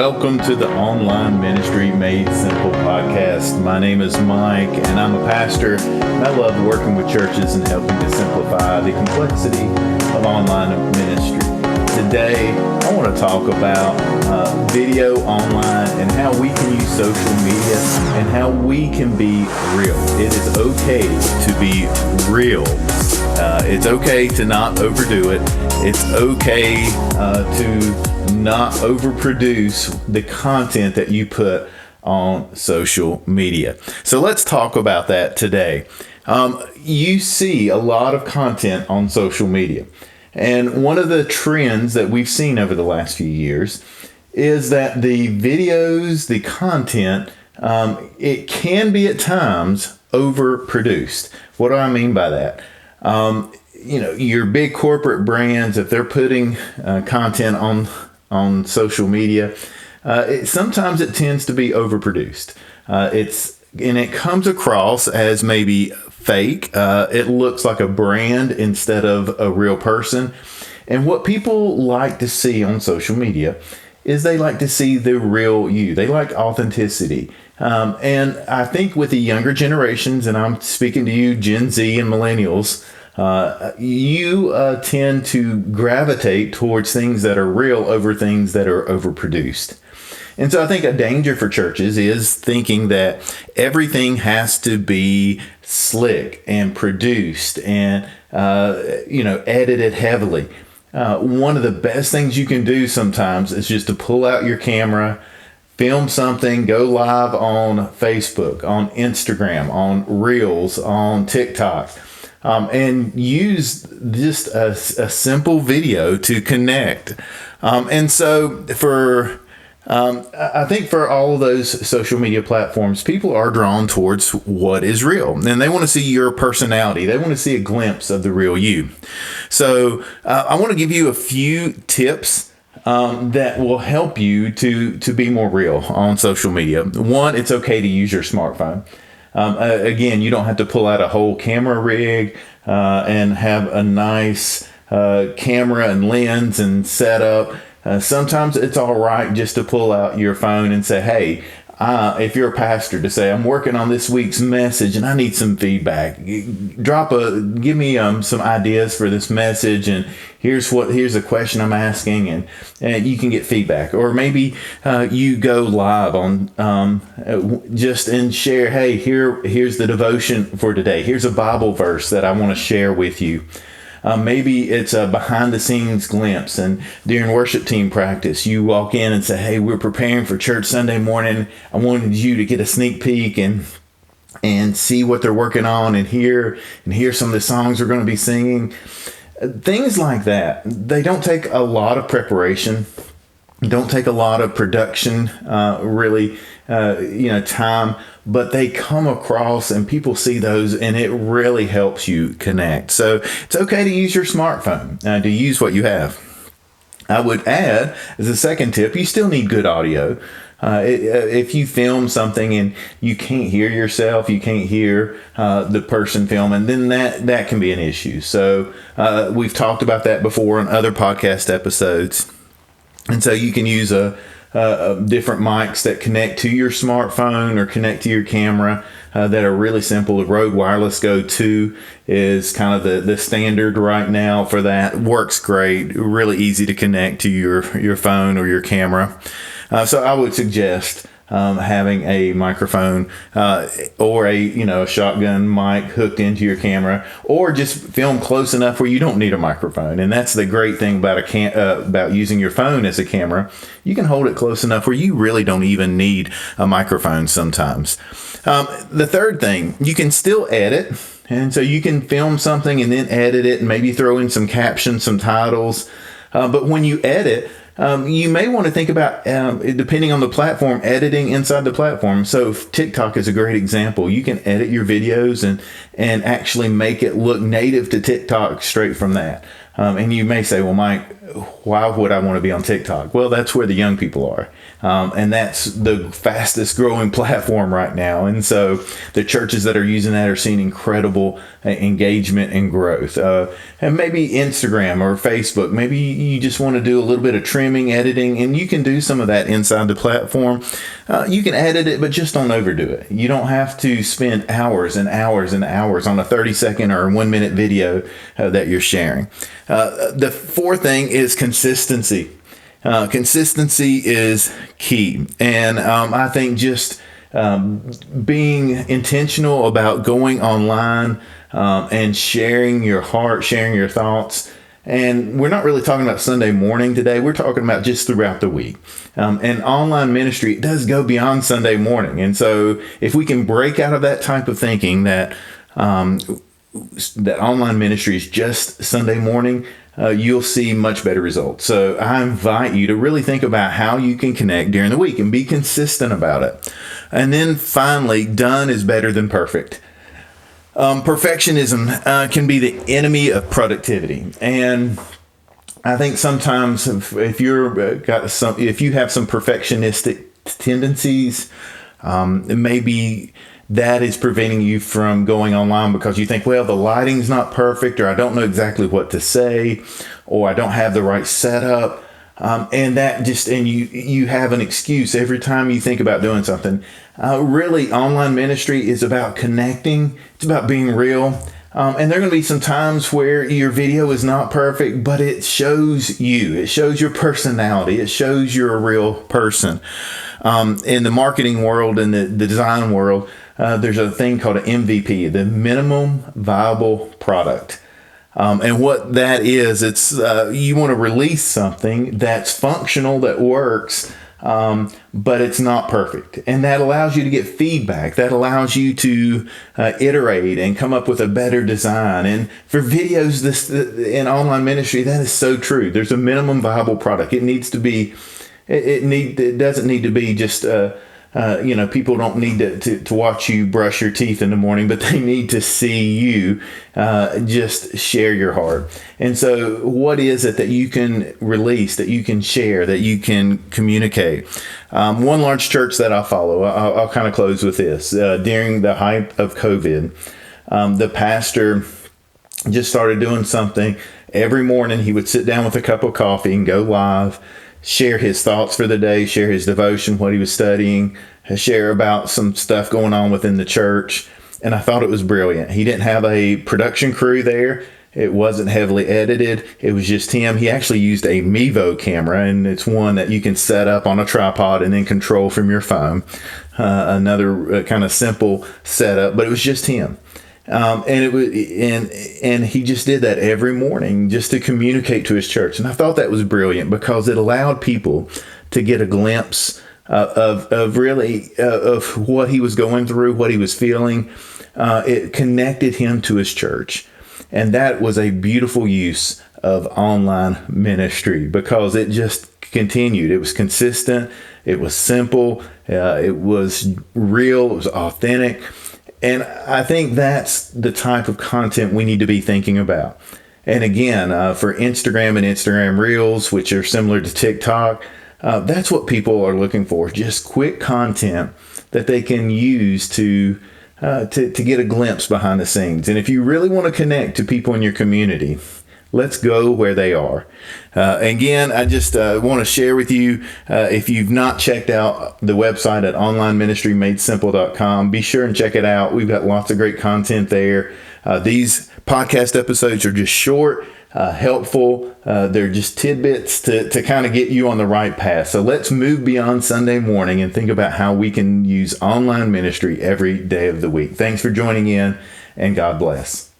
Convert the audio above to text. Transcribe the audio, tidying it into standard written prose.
Welcome to the Online Ministry Made Simple podcast. My name is Mike, and I'm a pastor, and I love working with churches and helping to simplify the complexity of online ministry. Today, I want to talk about video online and how we can use social media and how we can be real. It is okay to be real. It's okay to not overdo it. It's okay to not overproduce the content that you put on social media. So let's talk about that today. You see a lot of content on social media. And one of the trends that we've seen over the last few years is that the videos, the content, it can be at times overproduced. What do I mean by that? Your big corporate brands, if they're putting content on social media, sometimes it tends to be overproduced. It comes across as maybe fake. It looks like a brand instead of a real person. And what people like to see on social media is they like to see the real you. They like authenticity. And I think with the younger generations, and I'm speaking to you, Gen Z and millennials, you tend to gravitate towards things that are real over things that are overproduced. And so I think a danger for churches is thinking that everything has to be slick and produced and, edited heavily. One of the best things you can do sometimes is just to pull out your camera, film something, go live on Facebook, on Instagram, on Reels, on TikTok. And use just a simple video to connect. And so I think for all of those social media platforms, people are drawn towards what is real. And they want to see your personality. They want to see a glimpse of the real you. So I want to give you a few tips that will help you to be more real on social media. One, it's okay to use your smartphone. Again, you don't have to pull out a whole camera rig and have a nice camera and lens and setup. Sometimes it's all right just to pull out your phone and say, hey, if you're a pastor, to say, I'm working on this week's message and I need some feedback. Give me some ideas for this message, and here's a question I'm asking, and you can get feedback. Or maybe you go live on just and share, hey, here's the devotion for today. Here's a Bible verse that I want to share with you. Maybe it's a behind the scenes glimpse, and during worship team practice, you walk in and say, hey, we're preparing for church Sunday morning. I wanted you to get a sneak peek and see what they're working on and hear some of the songs we're going to be singing. Things like that. They don't take a lot of preparation. Don't take a lot of production, time, but they come across and people see those, and it really helps you connect. So it's okay to use your smartphone, to use what you have. I would add, as a second tip, you still need good audio. If you film something and you can't hear yourself, you can't hear the person filming, then that can be an issue. So we've talked about that before in other podcast episodes. And so you can use different mics that connect to your smartphone or connect to your camera that are really simple. The Rode Wireless Go 2 is kind of the standard right now for that. Works great, really easy to connect to your phone or your camera. So I would suggest having a microphone or a shotgun mic hooked into your camera, or just film close enough where you don't need a microphone. And that's the great thing about about using your phone as a camera. You can hold it close enough where you really don't even need a microphone sometimes. The third thing, you can still edit. And so you can film something and then edit it and maybe throw in some captions, some titles. But when you edit, you may want to think about, depending on the platform, editing inside the platform. So TikTok is a great example. You can edit your videos and actually make it look native to TikTok straight from that. And you may say, well, Mike, why would I want to be on TikTok? Well, that's where the young people are. And that's the fastest growing platform right now. And so the churches that are using that are seeing incredible engagement and growth. And maybe Instagram or Facebook, maybe you just want to do a little bit of trimming, editing, and you can do some of that inside the platform. You can edit it, but just don't overdo it. You don't have to spend hours and hours and hours on a 30-second or 1-minute video that you're sharing. The fourth thing is consistency. Consistency is key. And I think just being intentional about going online and sharing your heart, sharing your thoughts. And we're not really talking about Sunday morning today. We're talking about just throughout the week. And online ministry does go beyond Sunday morning. And so if we can break out of that type of thinking that online ministry is just Sunday morning, you'll see much better results. So I invite you to really think about how you can connect during the week and be consistent about it. And then finally, done is better than perfect. Perfectionism can be the enemy of productivity. And I think sometimes if you have some perfectionistic tendencies, maybe that is preventing you from going online because you think, well, the lighting's not perfect, or I don't know exactly what to say, or I don't have the right setup. And you have an excuse every time you think about doing something. Really, online ministry is about connecting. It's about being real. And there are going to be some times where your video is not perfect, but it shows you. It shows your personality. It shows you're a real person. In the marketing world and the design world, there's a thing called an MVP, the minimum viable product. And what that is, it's you want to release something that's functional, that works, but it's not perfect. And that allows you to get feedback. That allows you to iterate and come up with a better design. And for videos, in online ministry, that is so true. There's a minimum viable product. It needs to be. It doesn't need to be just. People don't need to watch you brush your teeth in the morning, but they need to see you just share your heart. And so what is it that you can release, that you can share, that you can communicate? One large church that I follow, I'll kind of close with this. During the height of COVID, the pastor just started doing something. Every morning he would sit down with a cup of coffee and go live, share his thoughts for the day, share his devotion, what he was studying, share about some stuff going on within the church. And I thought it was brilliant. He didn't have a production crew there. It wasn't heavily edited. It was just him. He actually used a Mevo camera, and it's one that you can set up on a tripod and then control from your phone. Another kind of simple setup, but it was just him. And he just did that every morning just to communicate to his church. And I thought that was brilliant because it allowed people to get a glimpse of what he was going through, what he was feeling. It connected him to his church. And that was a beautiful use of online ministry because it just continued. It was consistent. It was simple. It was real. It was authentic. And I think that's the type of content we need to be thinking about. And again, for Instagram and Instagram Reels, which are similar to TikTok, that's what people are looking for. Just quick content that they can use to get a glimpse behind the scenes. And if you really want to connect to people in your community, let's go where they are. Again, I just want to share with you, if you've not checked out the website at onlineministrymadesimple.com, be sure and check it out. We've got lots of great content there. These podcast episodes are just short, helpful. They're just tidbits to kind of get you on the right path. So let's move beyond Sunday morning and think about how we can use online ministry every day of the week. Thanks for joining in, and God bless.